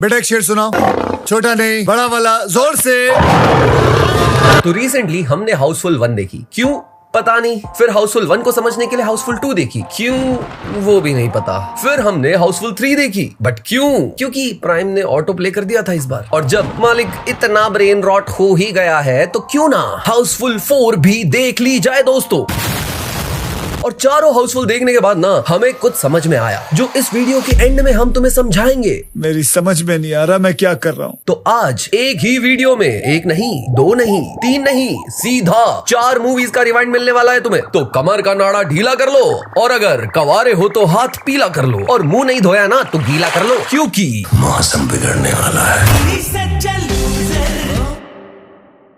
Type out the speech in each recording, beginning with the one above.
बेटा एक शेर सुनाओ, छोटा नहीं बड़ा वाला, जोर से। तो रिसेंटली हमने हाउसफुल 1 देखी, क्यों पता नहीं। फिर हाउसफुल 1 को समझने के लिए हाउसफुल 2 देखी, क्यों वो भी नहीं पता। फिर हमने हाउसफुल 3 देखी, बट क्यों? क्योंकि प्राइम ने ऑटो प्ले कर दिया था इस बार। और जब मालिक इतना ब्रेन रॉट हो ही गया है तो क्यों ना हाउसफुल 4 भी देख ली जाए दोस्तों। और चारों हाउसफुल देखने के बाद ना हमें कुछ समझ में आया, जो इस वीडियो के एंड में हम तुम्हें समझाएंगे। मेरी समझ में नहीं आ रहा मैं क्या कर रहा हूँ। तो आज एक ही वीडियो में, एक नहीं, 2 नहीं, 3 नहीं, सीधा 4 मूवीज का रिवाइंड मिलने वाला है तुम्हें। तो कमर का नाड़ा ढीला कर लो, और अगर कवारे हो तो हाथ पीला कर लो, और मुंह नहीं धोया ना तो गीला कर लो, क्योंकि मौसम बिगड़ने वाला है।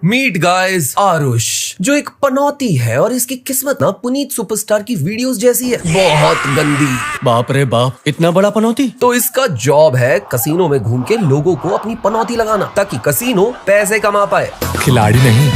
मीट गाइस आरुष, जो एक पनौती है और इसकी किस्मत ना पुनीत सुपरस्टार की वीडियोस जैसी है, बहुत गंदी। बाप रे बाप, इतना बड़ा पनौती। तो इसका जॉब है कसीनो में घूम के लोगों को अपनी पनौती लगाना, ताकि कसीनो पैसे कमा पाए। खिलाड़ी नहीं,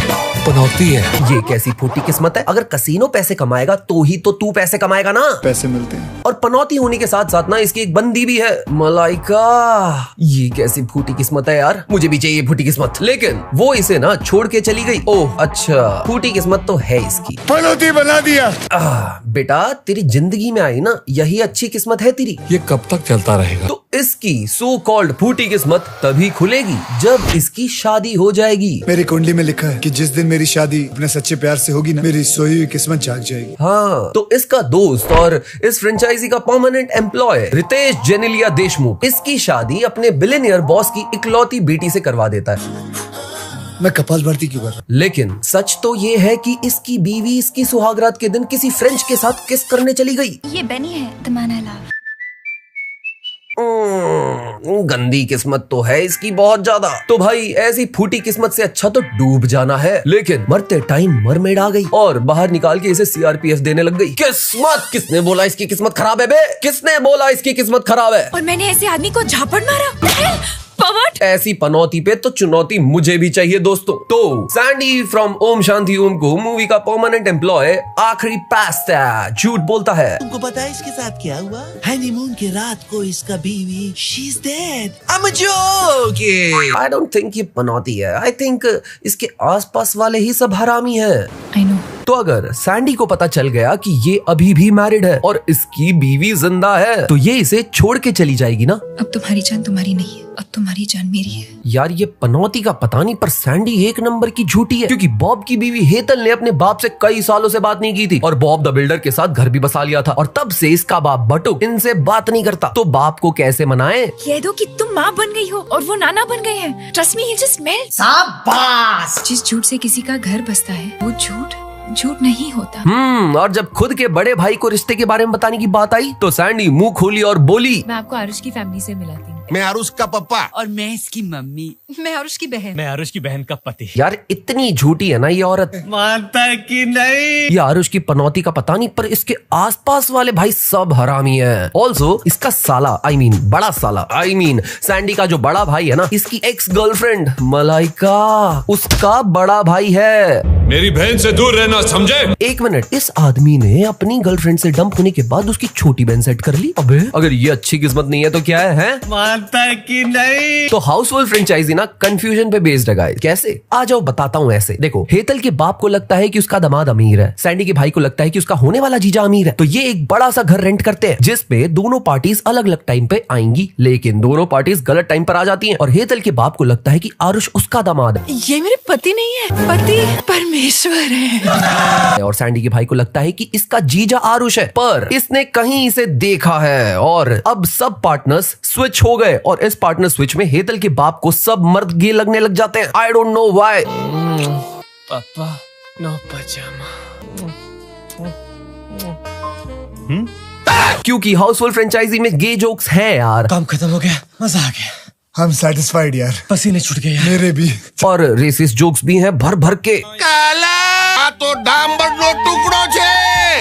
पनौती है। ये कैसी फूटी किस्मत है। अगर कसीनो पैसे कमाएगा तो ही तो तू पैसे कमाएगा ना। पैसे मिलते हैं। और पनौती होने के साथ साथ ना इसकी एक बंदी भी है, मलाइका। ये कैसी फूटी किस्मत है यार, मुझे भी चाहिए फूटी किस्मत। लेकिन वो इसे ना छोड़ के चली गई। ओह अच्छा, फूटी किस्मत तो है इसकी, पनौती बना दिया। बेटा तेरी जिंदगी में आई ना, यही अच्छी किस्मत है तेरी। ये कब तक चलता रहेगा? तो इसकी सो कॉल्ड फूटी किस्मत तभी खुलेगी जब इसकी शादी हो जाएगी। मेरी कुंडली में लिखा है कि जिस दिन मेरी शादी अपने सच्चे प्यार से होगी ना, मेरी सोई हुई किस्मत जाग जाएगी। हाँ, तो इसका दोस्त और इस फ्रेंचाइजी का परमानेंट एम्प्लॉय रितेश जेनेलिया देशमुख इसकी शादी अपने बिलियनियर बॉस की इकलौती बेटी से करवा देता है। मैं कपाल भारती क्यों कर रहा? लेकिन सच तो ये है कि इसकी बीवी इसकी सुहागरात के दिन किसी फ्रेंच के साथ किस करने चली गई। ये बेनी है, द मैन आई लव। गंदी किस्मत तो है इसकी बहुत ज्यादा। तो भाई ऐसी फूटी किस्मत से अच्छा तो डूब जाना है। लेकिन मरते टाइम मरमेड आ गई और बाहर निकाल के इसे सीआरपीएफ देने लग गई। किस्मत, किसने बोला इसकी किस्मत खराब है बे? किसने बोला इसकी किस्मत खराब है? और मैंने ऐसे आदमी को झापड़ मारा। ऐसी पनौती पे तो चुनौती मुझे भी चाहिए दोस्तों। तो सैंडी फ्रॉम ओम शांति ओम को मूवी का परमानेंट एम्प्लॉय आखिरी पास्ता झूठ बोलता है। तुमको पता है इसके साथ क्या हुआ? हनीमून की रात को इसका बीवी she is dead. I'm joking. I don't think ये पनौती है। I think इसके आसपास वाले ही सब हरामी है। I know. तो अगर सैंडी को पता चल गया कि ये अभी भी मैरिड है और इसकी बीवी जिंदा है, तो ये इसे छोड़ के चली जाएगी ना। अब तुम्हारी जान तुम्हारी नहीं है, अब तुम्हारी जान मेरी है। यार ये पनौती का पता नहीं, पर सैंडी एक नंबर की झूठी है। क्योंकि बॉब की बीवी हेतल ने अपने बाप से कई सालों से बात नहीं की थी और बॉब द बिल्डर के साथ घर भी बसा लिया था, और तब से इसका बाप बटुक इनसे बात नहीं करता। तो बाप को कैसे मनाए? कह दो कि तुम माँ बन गई हो और वो नाना बन गए हैं। ट्रस्ट मी, ही जस्ट मेल्ट। शाबाश। जिस झूठ से किसी का घर बसता है वो झूठ नहीं होता। और जब खुद के बड़े भाई को रिश्ते के बारे में बताने की बात आई तो सैंडी मुंह खोली और बोली, मैं आपको आरुष की फैमिली से मिलाती हूँ। मैं आरुष का पापा और मैं इसकी मम्मी। मैं आरुष की बहन। मैं आरुष की बहन का पति। यार इतनी झूठी है ना ये औरत। मानता कि नहीं? ये आरुष की पनौती का पता नहीं, पर इसके आसपास वाले भाई सब हरामी हैं। ऑल्सो इसका साला, बड़ा साला, सैंडी का जो बड़ा भाई है ना, इसकी एक्स गर्लफ्रेंड मलाइका उसका बड़ा भाई है। मेरी बहन से दूर रहना, समझे? एक मिनट, इस आदमी ने अपनी गर्लफ्रेंड से डंप होने के बाद उसकी छोटी बहन सेट कर ली। अबे अगर ये अच्छी किस्मत नहीं है तो क्या है? मानता कि नहीं? तो हाउसफुल फ्रेंचाइजी ना कंफ्यूजन पे बेस्ड है गाइस। कैसे? आ जाओ बताता हूँ ऐसे। देखो, हेतल के बाप को लगता है कि उसका दामाद अमीर है, सैंडी के भाई को लगता है कि उसका होने वाला जीजा अमीर है। तो ये एक बड़ा सा घर रेंट करते हैं जिसपे दोनों पार्टीज अलग अलग टाइम पे आएंगी, लेकिन दोनों पार्टीज गलत टाइम पर आ जाती हैं। और हेतल के बाप को लगता है कि आरुष उसका दामाद है। ये मेरे पति नहीं है, पति परमेश्वर है। और सैंडी के भाई को लगता है कि इसका जीजा आरुष है, पर इसने कहीं इसे देखा है। और अब सब पार्टनर्स स्विच हो गए और इस पार्टनर स्विच में हेतल के बाप को सब मर्द गे लगने लग जाते हैं। I don't know why. पापा नो पजामा। क्योंकि हाउसफुल फ्रेंचाइजी में गे जोक्स हैं यार। काम खत्म हो गया, मजा आ गया। हम सेटिस्फाइड यार, पसीने छूट गए यार। मेरे भी। और रेसिस्ट जोक्स भी हैं भर भर के। काला तो डांबरનો टुकड़ो छे।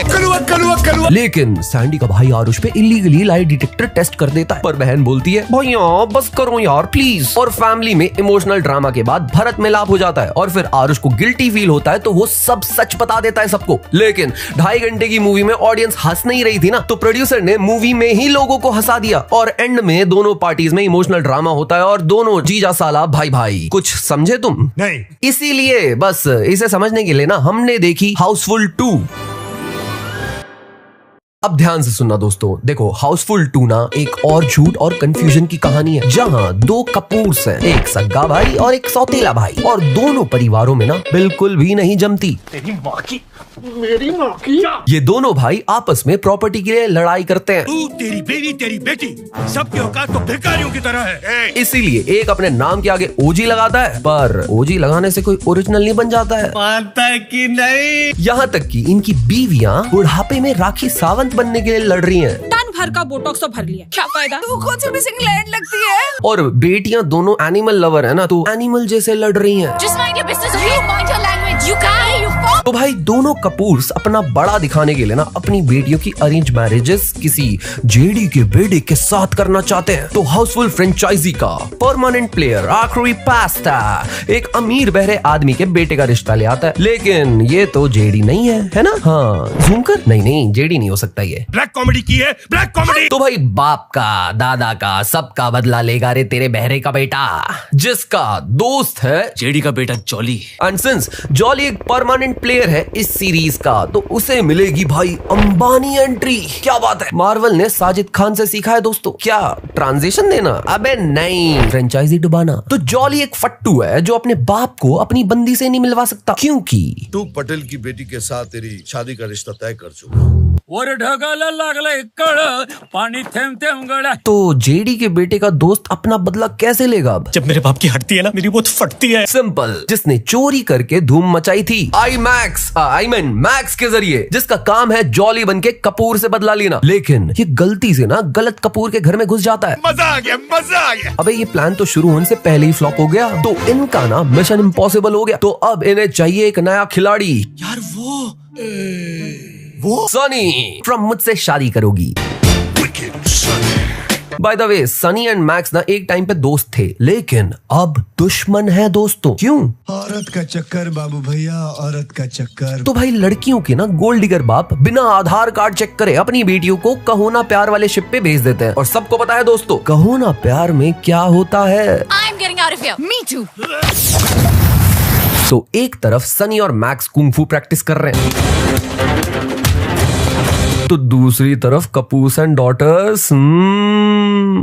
कलुआ कलुआ कलुआ। लेकिन सैंडी का भाई आरुष पे इलीगली लाई डिटेक्टर टेस्ट कर देता है, पर बहन बोलती है भैया बस करो यार प्लीज। और फैमिली में इमोशनल ड्रामा के बाद भरत मिलाप हो जाता है और फिर आरुष को गिल्टी फील होता है तो वो सब सच बता देता है सबको। लेकिन 2.5 घंटे की मूवी में ऑडियंस हंस नहीं रही थी ना, तो प्रोड्यूसर ने मूवी में ही लोगों को हंसा दिया और एंड में दोनों पार्टीज में इमोशनल ड्रामा होता है और दोनों जीजा साला भाई भाई। कुछ समझे तुम? नहीं। इसीलिए बस इसे समझने के लिए ना हमने देखी हाउसफुल 2। अब ध्यान से सुनना दोस्तों, देखो हाउसफुल 2 ना एक और झूठ और कंफ्यूजन की कहानी है, जहां 2 कपूर्स हैं, एक सगा भाई और एक सौतेला भाई, और दोनों परिवारों में ना बिल्कुल भी नहीं जमती। मेरी माँ की ये दोनों भाई आपस में प्रॉपर्टी के लिए लड़ाई करते हैं। तू, तेरी बेटी, तेरी बेटी, सबके औकात तो भिखारियों की तरह है। इसीलिए एक अपने नाम के आगे ओजी लगाता है, पर ओजी लगाने से कोई ओरिजिनल नहीं बन जाता है। मानता है कि नहीं? यहाँ तक कि इनकी बीवियां बुढ़ापे में राखी सावंत बनने के लिए लड़ रही हैं। टन भर का बोटॉक्स तो भर लिया, क्या फायदा? तू कौन सी मिसिंग लैंड लगती है? और बेटियां दोनों एनिमल लवर है ना, तो एनिमल जैसे लड़ रही हैं। Just mind your business, you mind your language, you guy, you fuck. तो भाई दोनों कपूर्स अपना बड़ा दिखाने के लिए ना अपनी बेटियों की अरेंज मैरिजेस किसी जेडी के बेटे के साथ करना चाहते हैं। तो हाउसफुल फ्रेंचाइजी का परमानेंट प्लेयर आखिरी पास्ता एक अमीर बहरे आदमी के बेटे का रिश्ता ले आता है, लेकिन ये तो जेडी नहीं है ना? हाँ जूम कर, नहीं जेडी नहीं हो सकता ये। ब्लैक कॉमेडी की है, ब्लैक कॉमेडी। तो भाई बाप का, दादा का, सबका बदला लेगा रे तेरे बहरे का बेटा, जिसका दोस्त है जेडी का बेटा जॉली। एंड सिंस जॉली एक परमानेंट प्लेयर है इस सीरीज का, तो उसे मिलेगी भाई अंबानी एंट्री। क्या बात है, मार्वल ने साजिद खान से सीखा है दोस्तों। क्या ट्रांजिशन देना? अबे नहीं, फ्रेंचाइजी डुबाना। तो जॉली एक फट्टू है जो अपने बाप को अपनी बंदी से नहीं मिलवा सकता, क्योंकि तू पटेल की बेटी के साथ तेरी शादी का रिश्ता तय कर चुका। पानी थेम थेम गड़ा। तो जेडी के बेटे का दोस्त अपना बदला कैसे लेगा अब? जब मेरे बाप की हटती है ना, मेरी बहुत फटती है। सिंपल, जिसने चोरी करके धूम मचाई थी मैक्स के जरिए, जिसका काम है जॉली बन के कपूर से बदला लेना। लेकिन ये गलती से ना गलत कपूर के घर में घुस जाता है। मजा आ गया, मजा आ गया। अबे ये प्लान तो शुरू होने से पहले ही फ्लॉप हो गया, तो इनका ना मिशन इम्पॉसिबल हो गया। तो अब इन्हें चाहिए एक नया खिलाड़ी। यार वो सनी फ्रॉम मुझसे शादी करोगी। By the way Sunny and max ना एक टाइम पे दोस्त थे, लेकिन अब दुश्मन है दोस्तों। क्यों? औरत का चक्कर बाबू भैया, औरत का चक्कर। तो भाई लड़कियों के ना गोल्ड डिगर बाप बिना आधार कार्ड चेक करे अपनी बेटियों को कहो ना प्यार वाले शिप पे भेज देते हैं। और सबको पता है दोस्तों, कहो ना प्यार में क्या होता है। I'm getting out of here. Me too. तो एक तरफ सनी और मैक्स कुंग-फू प्रैक्टिस कर रहे हैं, तो दूसरी तरफ कपूर्स एंड डॉटर्स।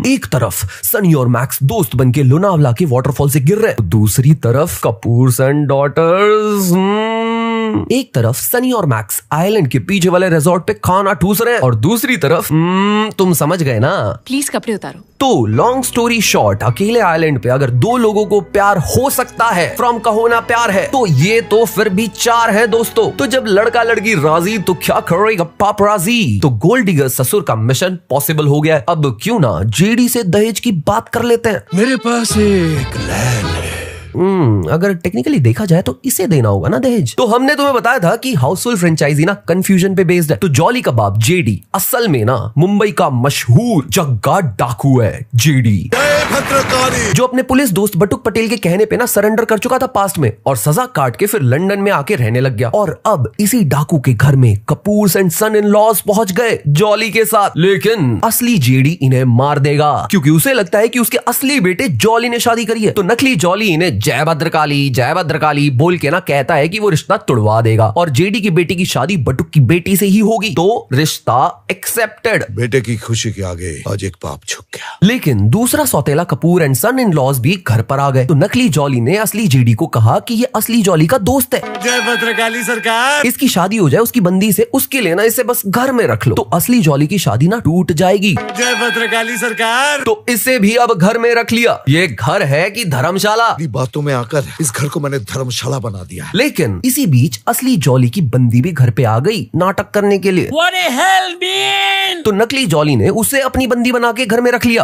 एक तरफ सनी और मैक्स दोस्त बनके लोनावला के वाटरफॉल से गिर रहे हैं, तो दूसरी तरफ कपूर्स एंड डॉटर्स। एक तरफ सनी और मैक्स आइलैंड के पीछे वाले रिजॉर्ट पे खाना ठूस रहे हैं, और दूसरी तरफ तुम समझ गए ना। प्लीज कपड़े उतारो। तो लॉन्ग स्टोरी शॉर्ट, अकेले आइलैंड पे अगर 2 लोगों को प्यार हो सकता है, फ्रॉम कहो ना प्यार है, तो ये तो फिर भी 4 है दोस्तों। तो जब लड़का लड़की राजी, तो क्या करेगा पापराजी। तो गोल्ड डिगर ससुर का मिशन पॉसिबल हो गया है। अब क्यों ना जेडी से दहेज की बात कर लेते हैं। मेरे पास एक लैंड है। अगर टेक्निकली देखा जाए तो इसे देना होगा ना दहेज। तो हमने तुम्हें बताया था कि हाउसफुल फ्रेंचाइजी ना कंफ्यूजन पे बेस्ड है। तो जॉली का बाप जेडी असल में ना मुंबई का मशहूर जग्गा डाकू है जेडी, जो अपने पुलिस दोस्त बटुक पटेल के कहने पे ना सरेंडर कर चुका था पास्ट में, और सजा काट के फिर लंदन में आके रहने लग गया। और अब इसी डाकू के घर में Kapoors and son in law पहुंच गए जॉली के साथ। लेकिन असली जेडी इन्हें मार देगा, क्योंकि उसे लगता है कि उसके असली बेटे जॉली ने शादी करी है। तो नकली जॉली इन्हें जय भद्रकाली बोल के ना कहता है कि वो रिश्ता तुड़वा देगा और जेडी की बेटी की शादी बटुक की बेटी से ही होगी। तो रिश्ता एक्सेप्टेड। बेटे की खुशी के आगे आज एक पाप झुक गया। लेकिन दूसरा सौतेला Kapoor and son in laws भी घर पर आ गए। तो नकली जॉली ने असली जेडी को कहा कि ये असली जॉली का दोस्त है, जय भद्रकाली सरकार, इसकी शादी हो जाए उसकी बंदी से, उसके लिए ना इसे बस घर में रख लो। तो असली जॉली की शादी ना टूट जाएगी। जय भद्रकाली सरकार। तो इसे भी अब घर में रख लिया। ये घर है कि धर्मशाला? बातों में आकर इस घर को मैंने धर्मशाला बना दिया है। लेकिन इसी बीच असली जॉली की बंदी भी घर पे आ गई नाटक करने के लिए। What a hell, man! तो नकली जॉली ने उसे अपनी बंदी बना के घर में रख लिया।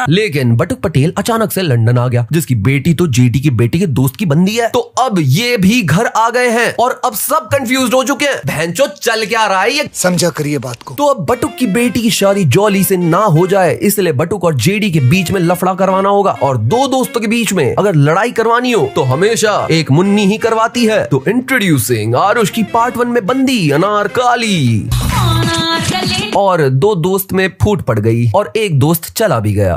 लेकिन बटुक पटेल अचानक से लंदन आ गया, जिसकी बेटी तो जेडी की बेटी के दोस्त की बंदी है। तो अब ये भी घर आ गए हैं और अब सब कंफ्यूज हो चुके हैं, बहनचोद चल क्या रहा है ये। समझा करिए बात को। तो अब बटुक की बेटी की शादी जॉली से ना हो जाए, इसलिए बटुक और जेडी के बीच में लफड़ा करवाना होगा, और दो दोस्तों के बीच में अगर लड़ाई करवानी हो तो हमेशा एक मुन्नी ही करवाती है। तो इंट्रोड्यूसिंग आरुष की पार्ट 1 में बंदी अनारकली। और दो दोस्त में फूट पड़ गई और एक दोस्त चला भी गया।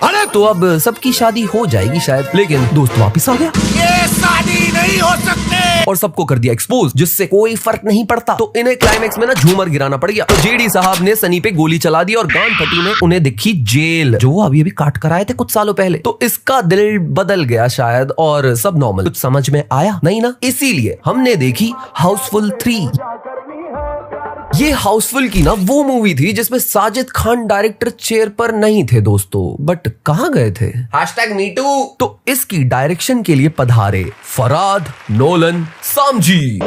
अरे तो अब सबकी शादी हो जाएगी शायद, लेकिन दोस्त वापस आ गया। ये शादी नहीं हो सकते और सबको कर दिया एक्सपोज, जिससे कोई फर्क नहीं पड़ता। तो इन्हें क्लाइमेक्स में ना झूमर गिराना पड़ गया। तो जेडी साहब ने सनी पे गोली चला दी और गान फटी में उन्हें दिखी जेल, जो वो अभी काट कर आए थे कुछ सालों पहले। तो इसका दिल बदल गया शायद और सब नॉर्मल। कुछ समझ में आया नहीं ना, इसीलिए हमने देखी हाउसफुल 3। ये हाउसफुल की ना वो मूवी थी जिसमें साजिद खान डायरेक्टर चेयर पर नहीं थे दोस्तों, बट कहाँ गए थे? #MeToo। तो इसकी डायरेक्शन के लिए पधारे फराद नोलन सामजी।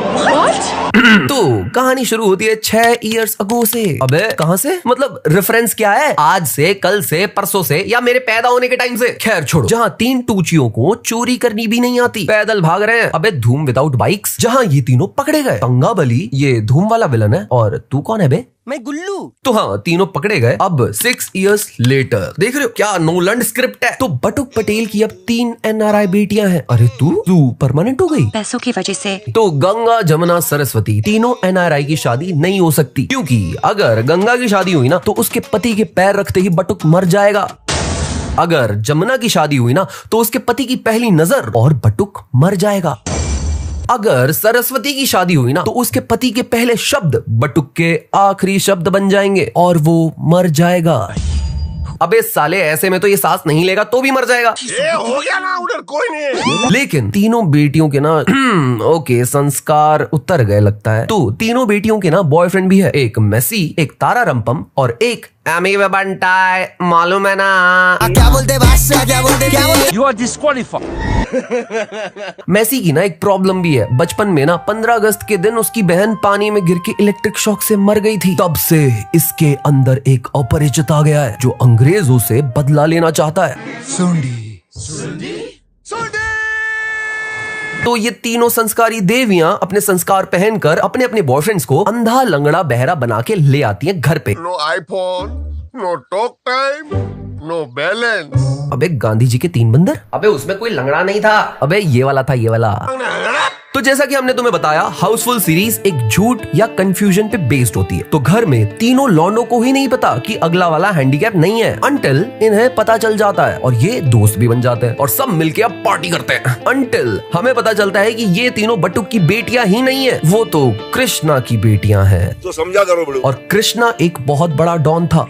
तो कहानी शुरू होती है 6 इयर्स अगो से। अबे कहां से? मतलब रेफरेंस क्या है? आज से, कल से, परसों से, या मेरे पैदा होने के टाइम से? खैर छोड़ो। जहां 3 टूचियों को चोरी करनी भी नहीं आती, पैदल भाग रहे हैं। अबे धूम विदाउट बाइक्स। जहां ये तीनों पकड़े गए। पंगा बली ये धूम वाला विलन है, और तू कौन है बे? मैं गुल्लू। तो हाँ, तीनों पकड़े गए। अब 6 इयर्स लेटर देख रहे हो क्या नोलैंड स्क्रिप्ट है। तो बटुक पटेल की अब 3 NRI बेटियां हैं। अरे तू परमानेंट हो गई पैसों की वजह से। तो गंगा, जमुना, सरस्वती तीनों NRI की शादी नहीं हो सकती, क्योंकि अगर गंगा की शादी हुई ना तो उसके पति के पैर रखते ही बटुक मर जाएगा। अगर जमुना की शादी हुई ना तो उसके पति की पहली नजर और बटुक मर जाएगा। अगर सरस्वती की शादी हुई ना तो उसके पति के पहले शब्द बटुक के आखिरी शब्द बन जाएंगे और वो मर जाएगा। अबे साले, ऐसे में तो ये सांस नहीं लेगा तो भी मर जाएगा। ये हो गया ना, उधर कोई नहीं है। लेकिन तीनों बेटियों के ना ओके संस्कार उतर गए लगता है। तो तीनों बेटियों के ना बॉयफ्रेंड भी है, एक मेसी, एक तारा रंपम और एक एमी वे बंटाई, मालूम है ना? क्या बोलते बादशाह, क्या बोलते? You are disqualified. मेसी की ना एक प्रॉब्लम भी है। बचपन में ना 15 अगस्त के दिन उसकी बहन पानी में गिर के इलेक्ट्रिक शॉक से मर गई थी। तब से इसके अंदर एक अपरिचित आ गया है जो अंग्रेजों से बदला लेना चाहता है। तो ये तीनों संस्कारी देवियां अपने संस्कार पहनकर अपने अपने बॉयफ्रेंड्स को अंधा, लंगड़ा, बहरा बना के ले आती हैं घर पे। No iPhone, no talk time, no balance. अबे गांधी जी के 3 बंदर। अबे उसमें कोई लंगड़ा नहीं था। अबे ये वाला था, ये वाला। तो जैसा कि हमने तुम्हें बताया, हाउसफुल सीरीज एक झूठ या कंफ्यूजन पे बेस्ड होती है। तो घर में तीनों लौंडों को ही नहीं पता कि अगला वाला हैंडीकैप नहीं है, अंटिल इन्हें पता चल जाता है और ये दोस्त भी बन जाते हैं और सब मिलके अब पार्टी करते हैं। अंटिल हमें पता चलता है कि ये तीनों बटुक की बेटियां ही नहीं है, वो तो कृष्णा की बेटियां हैं। तो समझा करो बड़ू। और कृष्णा एक बहुत बड़ा डॉन था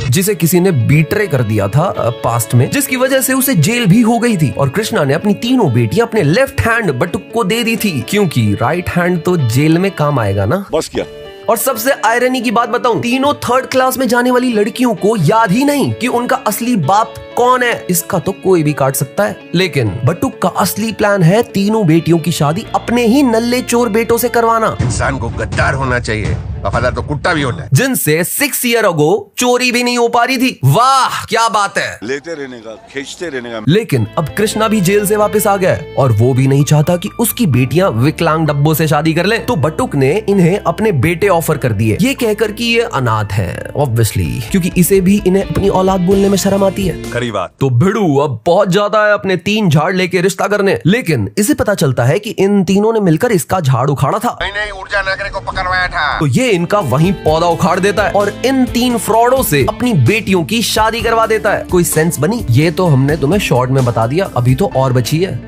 जिसे किसी ने बीट्रे कर दिया था पास्ट में, जिसकी वजह से उसे जेल भी हो गई थी। और कृष्णा ने अपनी तीनों बेटियां अपने लेफ्ट हैंड बटुक को दे दी थी, क्योंकि राइट हैंड तो जेल में काम आएगा ना। बस क्या? और सबसे आयरनी की बात बताऊं, तीनों 3rd क्लास में जाने वाली लड़कियों को याद ही नहीं कि उनका असली बाप कौन है। इसका तो कोई भी काट सकता है, लेकिन बटुक का असली प्लान है तीनों बेटियों की शादी अपने ही नल्ले चोर बेटों से करवाना। इंसान को गद्दार होना चाहिए, वफादार तो कुत्ता भी होता है। जिनसे 6 ईयर अगो चोरी भी नहीं हो पा रही थी। वाह क्या बात है, लेते रहने का, खींचते रहने का। लेकिन अब कृष्णा भी जेल से वापस आ गया और वो भी नहीं चाहता कि उसकी बेटियां विकलांग डब्बों से शादी कर ले। तो बटुक ने इन्हें अपने बेटे ऑफर कर दिए, ये कहकर कि ये अनाथ है, ऑब्वियसली, क्योंकि इसे भी इन्हें अपनी औलाद बोलने में शर्म आती है। तो भिड़ू अब पहुंच जाता है अपने 3 झाड़ लेके रिश्ता करने, लेकिन इसे पता चलता है कि इन तीनों ने मिलकर इसका झाड़ उखाड़ा था। नहीं, ऊर्जा नगरी को पकड़वाया था। तो ये इनका वहीं पौधा उखाड़ देता है और इन 3 फ्रॉडों से अपनी बेटियों की शादी करवा देता है। कोई सेंस बनी? ये तो हमने तुम्हें शॉर्ट में बता दिया, अभी तो और बची है।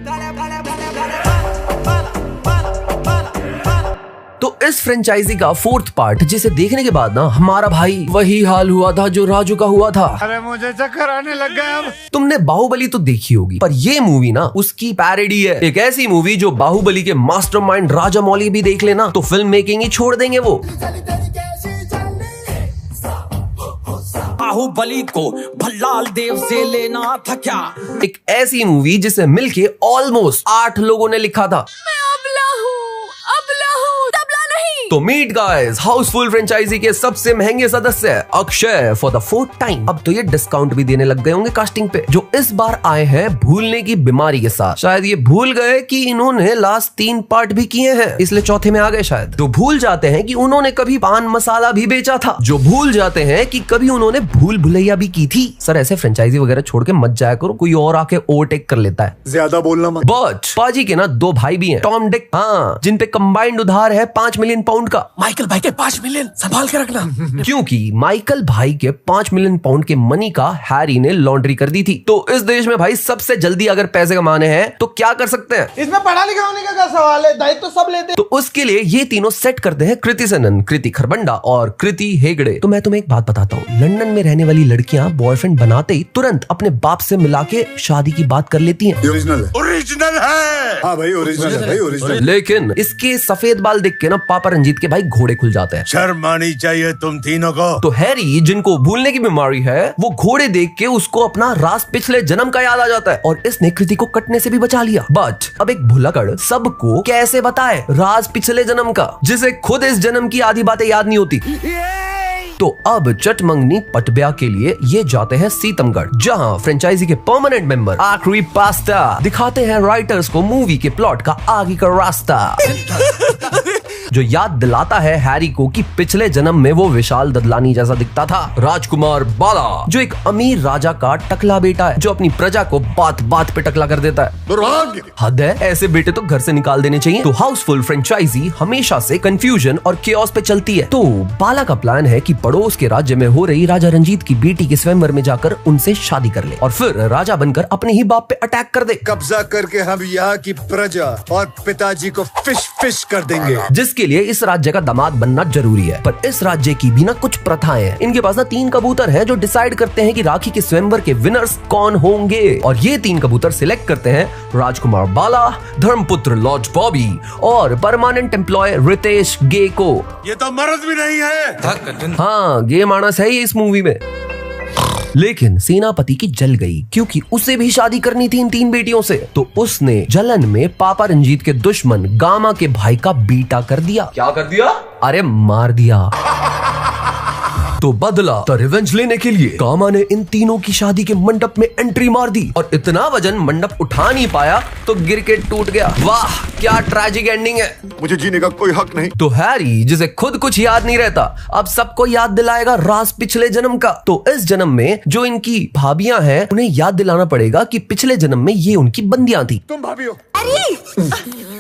तो इस फ्रेंचाइजी का 4th पार्ट, जिसे देखने के बाद ना हमारा भाई वही हाल हुआ था जो राजू का हुआ था। अरे मुझे चक्कर आने लग गया अब। तुमने बाहुबली तो देखी होगी, पर ये मूवी ना उसकी पैरोडी है। एक ऐसी मूवी जो बाहुबली के मास्टरमाइंड राजामौली भी देख लेना तो फिल्म मेकिंग ही छोड़ देंगे वो। बाहुबली को भल्लाल देव से लेना था क्या? एक ऐसी मूवी जिसे मिलके ऑलमोस्ट 8 लोगों ने लिखा था। मैं अबला हूँ, तबला नहीं। तो मीट गाइस, हाउसफुल फ्रेंचाइजी के सबसे महंगे सदस्य Akshay for the 4th time. अब तो ये डिस्काउंट भी देने लग गए होंगे कास्टिंग पे, जो इस बार आए हैं भूलने की बीमारी के साथ। शायद ये भूल गए कि इन्होंने लास्ट 3 पार्ट भी किए हैं, इसलिए चौथे में आ गए शायद। जो भूल जाते हैं कि उन्होंने कभी पान मसाला भी बेचा था, जो भूल जाते हैं कि कभी उन्होंने भूल भुलैया भी की थी। सर ऐसे फ्रेंचाइजी वगैरह छोड़ के मत जाया करो, कोई और आके ओवरटेक कर लेता है। ज्यादा बोलना मत। बट पाजी के ना 2 भाई भी हैं, टॉम डिक, हाँ, जिन पे कंबाइंड उधार है 5 मिलियन पाउंड का। माइकल भाई के 5 मिलियन संभाल के रखना। क्योंकि माइकल भाई के 5 मिलियन पाउंड के मनी का हैरी ने लॉन्ड्री कर दी थी। तो इस देश में भाई सबसे जल्दी अगर पैसे कमाने हैं तो क्या कर सकते हैं? इसमें पढ़ा लिखा होने का क्या सवाल है, दायित्व तो सब लेते हैं। तो उसके लिए ये तीनों सेट करते हैं कृति सेनन, कृति खरबंडा और कृति हेगड़े। तो मैं तुम्हें एक बात बताता हूँ, लंदन में रहने वाली लड़कियां बॉयफ्रेंड बनाते ही तुरंत अपने बाप से मिला के शादी की बात कर लेती हैं। ओरिजिनल है। ओरिजिनल है। हाँ भाई ओरिजिनल है भाई, ओरिजिनल। लेकिन इसके सफेद बाल देख के ना पापा रंजीत के भाई घोड़े खुल जाते हैं। शर्म आनी चाहिए तुम तीनों को। तो हैरी, जिनको भूलने की बीमारी है, वो घोड़े देख के उसको अपना राज पिछले जन्म का याद आ जाता है और इसने कृति को कटने से भी बचा लिया। बट अब एक भुलक्कड़ सबको कैसे बताए राज पिछले जन्म का, जिसे खुद इस जन्म की आधी बातें याद नहीं होती। तो अब चटमंगनी पटब्या के लिए ये जाते हैं सीतमगढ़, जहां फ्रेंचाइजी के परमानेंट मेंबर आखिरी पास्ता दिखाते हैं राइटर्स को मूवी के प्लॉट का आगे का रास्ता, जो याद दिलाता है हैरी को कि पिछले जन्म में वो विशाल ददलानी जैसा दिखता था। राजकुमार बाला, जो एक अमीर राजा का टकला बेटा है, जो अपनी प्रजा को बात बात पे टकला कर देता है। दुर्भाग्य। हद है, ऐसे बेटे तो घर से निकाल देने चाहिए। तो हाउसफुल फ्रेंचाइजी हमेशा से कंफ्यूजन और केओस पे चलती है। तो बाला का प्लान है कि पड़ोस के राज्य में हो रही राजा रंजीत की बेटी के स्वयंवर में जाकर उनसे शादी कर ले और फिर राजा बनकर अपने ही बाप पे अटैक कर दे। कब्जा करके हम यहाँ की प्रजा और पिताजी को फिश कर देंगे, जिसके लिए इस राज्य का दामाद बनना जरूरी है। पर इस राज्य की भी ना कुछ प्रथाएं हैं। इनके पास ना 3 कबूतर हैं जो डिसाइड करते हैं कि राखी के स्वयंवर के विनर्स कौन होंगे, और ये 3 कबूतर सिलेक्ट करते हैं राजकुमार बाला, धर्मपुत्र लॉर्ड बॉबी और परमानेंट एम्प्लॉय रितेश गे को। ये तो मर्द भी नहीं है। हाँ, गे मानस है ये इस मूवी में। लेकिन सेनापति की जल गई, क्योंकि उसे भी शादी करनी थी इन 3 बेटियों से। तो उसने जलन में पापा रंजीत के दुश्मन गामा के भाई का बीटा कर दिया। क्या कर दिया? अरे मार दिया। तो बदला तो रिवेंज लेने के लिए गामा ने इन तीनों की शादी के मंडप में एंट्री मार दी और इतना वजन मंडप उठा नहीं पाया तो गिर के टूट गया। वाह, क्या ट्रैजिक एंडिंग है। मुझे जीने का कोई हक नहीं। तो हैरी, जिसे खुद कुछ याद नहीं रहता, अब सबको याद दिलाएगा राज पिछले जन्म का। तो इस जन्म में जो इनकी भाभियां हैं, उन्हें याद दिलाना पड़ेगा कि पिछले जन्म में ये उनकी बंदियां थी। तुम भाभी हो।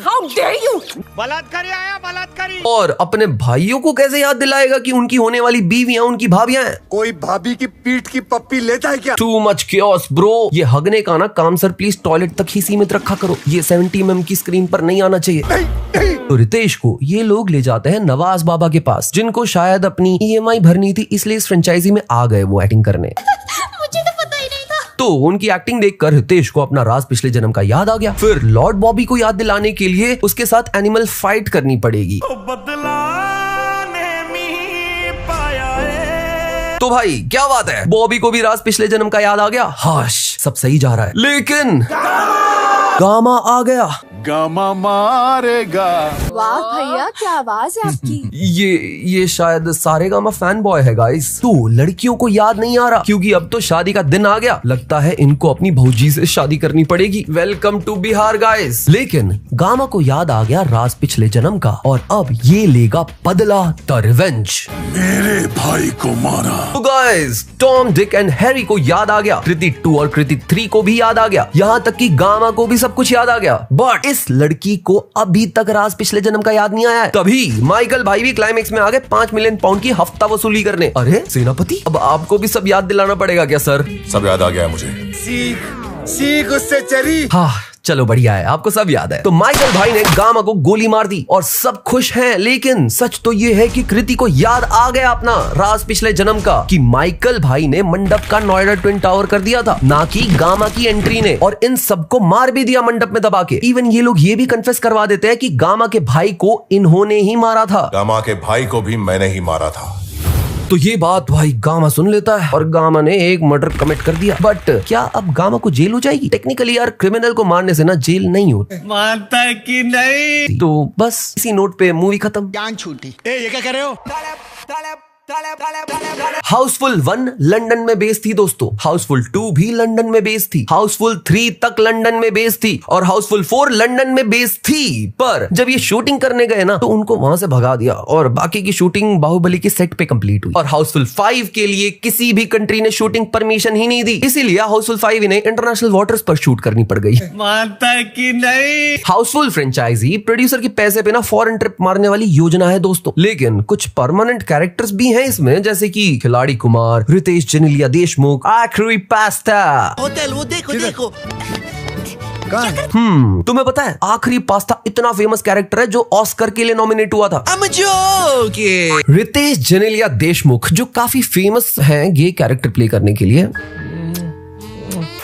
How dare you? बलात्कारी आया, बलात्कारी। और अपने भाइयों को कैसे याद दिलाएगा कि उनकी होने वाली बीवियां उनकी भाभियां हैं? कोई भाभी की पीठ की पप्पी लेता है क्या? Too much chaos bro. ये हगने का ना काम सर प्लीज टॉयलेट तक ही सीमित रखा करो, ये 70 mm की स्क्रीन पर नहीं आना चाहिए। नहीं। तो रितेश को ये लोग ले जाते हैं नवाज बाबा के पास, जिनको शायद अपनी EMI भरनी थी, इसलिए इस फ्रेंचाइजी में आ गए वो एक्टिंग करने। मुझे तो पता ही नहीं था। तो उनकी एक्टिंग देखकर रितेश को अपना राज पिछले जन्म का याद आ गया। फिर लॉर्ड बॉबी को याद दिलाने के लिए उसके साथ एनिमल फाइट करनी पड़ेगी। तो भाई क्या बात है, बॉबी को भी राज पिछले जन्म का याद आ गया। हाश, सब सही जा रहा है। लेकिन गामा आ गया। गामा मारेगा। वाह भैया, क्या आवाज है आपकी। ये शायद सारे गामा फैन बॉय है गाइस। तो लड़कियों को याद नहीं आ रहा, क्योंकि अब तो शादी का दिन आ गया। लगता है इनको अपनी भौजी से शादी करनी पड़ेगी। Welcome to Bihar guys. लेकिन गामा को याद आ गया राज पिछले जन्म का, और अब ये लेगा बदला, द रिवेंज। मेरे भाई को मारा। तो guys, Tom Dick and Harry को याद आ गया, कृति 2 और कृति 3 को भी याद आ गया, यहाँ तक कि गामा को भी सब कुछ याद आ गया। बट इस लड़की को अभी तक राज पिछले जन्म का याद नहीं आया है। तभी माइकल भाई भी क्लाइमेक्स में आ गए 5 मिलियन पाउंड की हफ्ता वसूली करने। अरे सेनापति, अब आपको भी सब याद दिलाना पड़ेगा क्या सर? सब याद आ गया मुझे। सीख उससे चली। हाँ, चलो बढ़िया है, आपको सब याद है। तो माइकल भाई ने गामा को गोली मार दी और सब खुश हैं। लेकिन सच तो ये है कि कृति को याद आ गया अपना राज पिछले जन्म का, कि माइकल भाई ने मंडप का नोएडा ट्विन टावर कर दिया था, ना कि गामा की एंट्री ने। और इन सबको मार भी दिया मंडप में दबा के। इवन ये लोग ये भी कन्फेस करवा देते हैं कि गामा के भाई को इन्होंने ही मारा था। गामा के भाई को भी मैंने ही मारा था। तो ये बात भाई गामा सुन लेता है और गामा ने एक मर्डर कमिट कर दिया। बट क्या अब गामा को जेल हो जाएगी? टेक्निकली यार क्रिमिनल को मारने से ना जेल नहीं होती। मानता है कि नहीं? तो बस इसी नोट पे मूवी खत्म। जान छूटी। ये क्या कर रहे हो? हाउसफुल 1 लंदन में बेस्ड थी दोस्तों, हाउसफुल 2 भी लंदन में बेस्ड थी, हाउसफुल 3 तक लंदन में बेस्ड थी और हाउसफुल 4 लंदन में बेस्ड थी। पर जब ये शूटिंग करने गए ना तो उनको वहां से भगा दिया और बाकी की शूटिंग बाहुबली के सेट पे कंप्लीट हुई। और हाउसफुल 5 के लिए किसी भी कंट्री ने शूटिंग परमिशन ही नहीं दी, इसीलिए हाउसफुल 5 इन्हें इंटरनेशनल वाटर्स पर शूट करनी पड़ गई। मानता है कि नहीं? हाउसफुल फ्रेंचाइजी प्रोड्यूसर के पैसे पे ना फॉरेन ट्रिप मारने वाली योजना है दोस्तों, लेकिन कुछ परमानेंट कैरेक्टर्स भी हैं इसमें, जैसे कि खिलाड़ी कुमार, रितेश जेनेलिया देशमुख, आखिरी पास्ता। होटल वो देखो देखो। तुम्हें पता है आखिरी पास्ता इतना फेमस कैरेक्टर है जो ऑस्कर के लिए नॉमिनेट हुआ था। I'm joking। रितेश जेनेलिया देशमुख जो काफी फेमस हैं गे कैरेक्टर प्ले करने के लिए।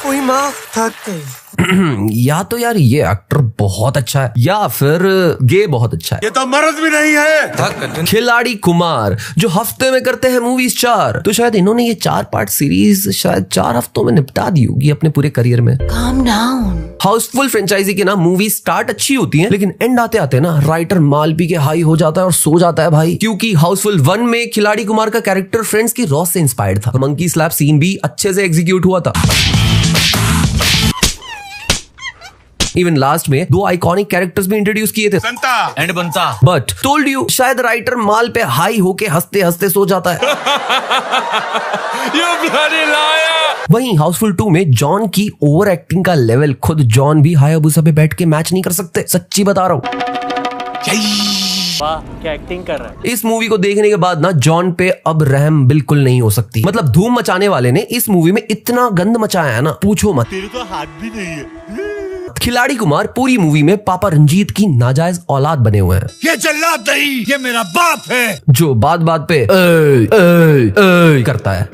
कोई माँ थक गई। या तो यार ये एक्टर बहुत अच्छा है या फिर गे बहुत अच्छा है। ये तो मर्द भी नहीं है। खिलाड़ी कुमार जो हफ्ते में करते हैं मूवीज 4, तो शायद इन्होंने ये 4 पार्ट सीरीज शायद 4 हफ्तों में निपटा दी होगी अपने पूरे करियर में। Calm down। हाउसफुल फ्रेंचाइजी की ना मूवी स्टार्ट अच्छी होती है, लेकिन एंड आते आते ना राइटर माल पी के हाई हो जाता है और सो जाता है भाई, क्योंकि हाउसफुल 1 में खिलाड़ी कुमार का कैरेक्टर फ्रेंड्स की रॉस से इंस्पायर्ड था। मंकी स्लैप सीन भी अच्छे से एग्जीक्यूट हुआ था। इवन लास्ट में 2 आइकॉनिक कैरेक्टर्स भी इंट्रोड्यूस किए थे, Santa and Banta. But told you शायद राइटर माल पे हाई होके हंसते हंसते सो जाता है। वहीं हाउसफुल 2 में जॉन की ओवर एक्टिंग का लेवल खुद जॉन भी हायाबुसा पे बैठ के मैच नहीं कर सकते, सच्ची बता रहा हूँ। क्या एक्टिंग कर रहा है। इस मूवी को देखने के बाद ना जॉन पे अब रहम बिल्कुल नहीं हो सकती। मतलब धूम मचाने वाले ने इस मूवी में इतना गंद मचाया है ना, पूछो मत। तेरे तो हाथ भी नहीं है। खिलाड़ी कुमार पूरी मूवी में पापा रंजीत की नाजायज औलाद बने हुए हैं। ये जल्लाद नहीं, ये मेरा बाप है जो बात बात पे ऐ करता है।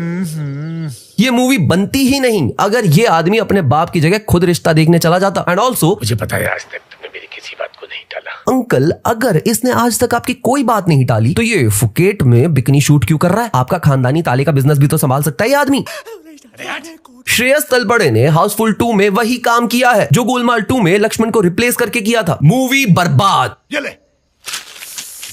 ये मूवी बनती ही नहीं अगर ये आदमी अपने बाप की जगह खुद रिश्ता देखने चला जाता। एंड ऑल्सो मुझे पता है आज तक तुमने मेरी किसी बात को नहीं टाला। अंकल अगर इसने आज तक आपकी कोई बात नहीं टाली तो ये फुकेट में बिकनी शूट क्यों कर रहा है? आपका खानदानी ताले का बिजनेस भी तो संभाल सकता है ये आदमी। श्रेयस तलबड़े ने हाउसफुल 2 में वही काम किया है जो गोलमाल 2 में लक्ष्मण को रिप्लेस करके किया था। मूवी बर्बाद।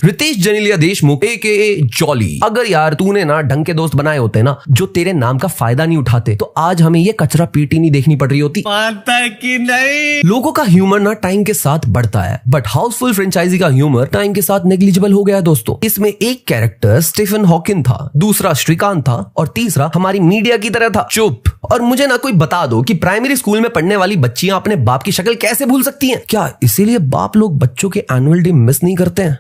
रितेश जेनेलिया देशमुख AKA जॉली, अगर यार तूने ना ढंग के दोस्त बनाए होते ना जो तेरे नाम का फायदा नहीं उठाते तो आज हमें ये कचरा पीटी नहीं देखनी पड़ रही होती। मानता है कि नहीं? लोगों का ह्यूमर ना टाइम के साथ बढ़ता है, बट हाउसफुल फ्रेंचाइजी का ह्यूमर टाइम के साथ नेग्लिजिबल हो गया है दोस्तों। इसमें एक कैरेक्टर स्टीफन हॉकिन था, दूसरा श्रीकांत था और तीसरा हमारी मीडिया की तरह था, चुप। और मुझे ना कोई बता दो कि प्राइमरी स्कूल में पढ़ने वाली बच्चियां अपने बाप की शक्ल कैसे भूल सकती हैं? क्या इसीलिए बाप लोग बच्चों के एनुअल डे मिस नहीं करते हैं?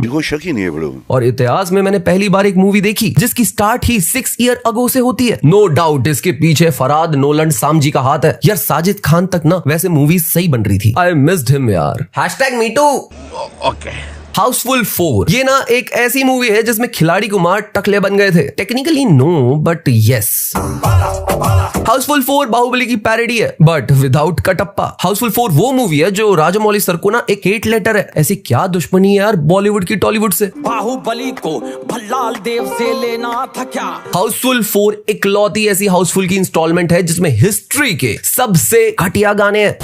कोई शक ही नहीं है बड़ो। और इतिहास में मैंने पहली बार एक मूवी देखी जिसकी स्टार्ट ही 6 ईयर अगो से होती है। नो डाउट इसके पीछे फराद नोलन सामजी का हाथ है यार। साजिद खान तक ना वैसे मूवीज सही बन रही थी। आई मिस्ड हिम यार। #MeToo। ओके। हाउसफुल 4 ये ना एक ऐसी मूवी है जिसमें खिलाड़ी कुमार टकले बन गए थे। Technically no but yes. Housefull 4 Baahubali की पैरोडी है बट विदाउट कटप्पा। हाउसफुल 4 वो मूवी है जो राजामौली सर को ना एक हेट लेटर है। ऐसी क्या दुश्मनी है यार बॉलीवुड की टॉलीवुड से? बाहुबली को भल्लाल देव से लेना था क्या? हाउसफुल 4 इकलौती ऐसी हाउसफुल की इंस्टॉलमेंट है जिसमें हिस्ट्री के सबसे घटिया गाने हैं।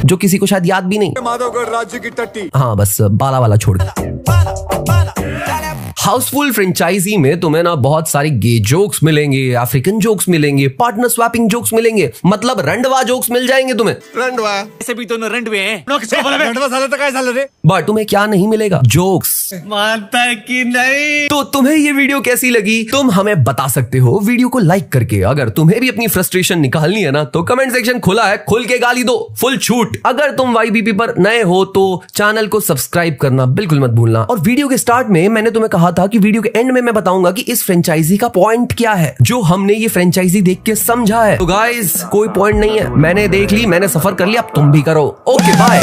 जो किसी को शायद याद भी नहीं। माधवगढ़ राज्य की टट्टी। हाँ बस बाला वाला छोड़ के। हाउसफुल फ्रेंचाइजी में तुम्हें ना बहुत सारे गे जोक्स मिलेंगे, अफ्रीकन जोक्स मिलेंगे, पार्टनर स्वैपिंग जोक्स मिलेंगे, मतलब रंडवा जोक्स मिल जाएंगे तुम्हें। रंडवा ऐसे भी दोनों रंडवे हैं। बट तुम्हें क्या नहीं मिलेगा? जोक्स। मानता है कि नहीं? तो तुम्हें ये वीडियो कैसी लगी तुम हमें बता सकते हो वीडियो को लाइक करके। अगर तुम्हें भी अपनी फ्रस्ट्रेशन निकालनी है ना तो कमेंट सेक्शन खुला है, खुल के गाली दो, फुल छूट। अगर तुम YBP पर नए हो तो चैनल को सब्सक्राइब करना बिल्कुल मत भूलना। और वीडियो के स्टार्ट में मैंने तुम्हें कहा था कि वीडियो के एंड में मैं बताऊंगा कि इस फ्रेंचाइजी का पॉइंट क्या है जो हमने ये फ्रेंचाइजी देख के समझा है। तो गाइस कोई पॉइंट नहीं है, मैंने देख ली, मैंने सफर कर लिया, अब तुम भी करो। Okay bye.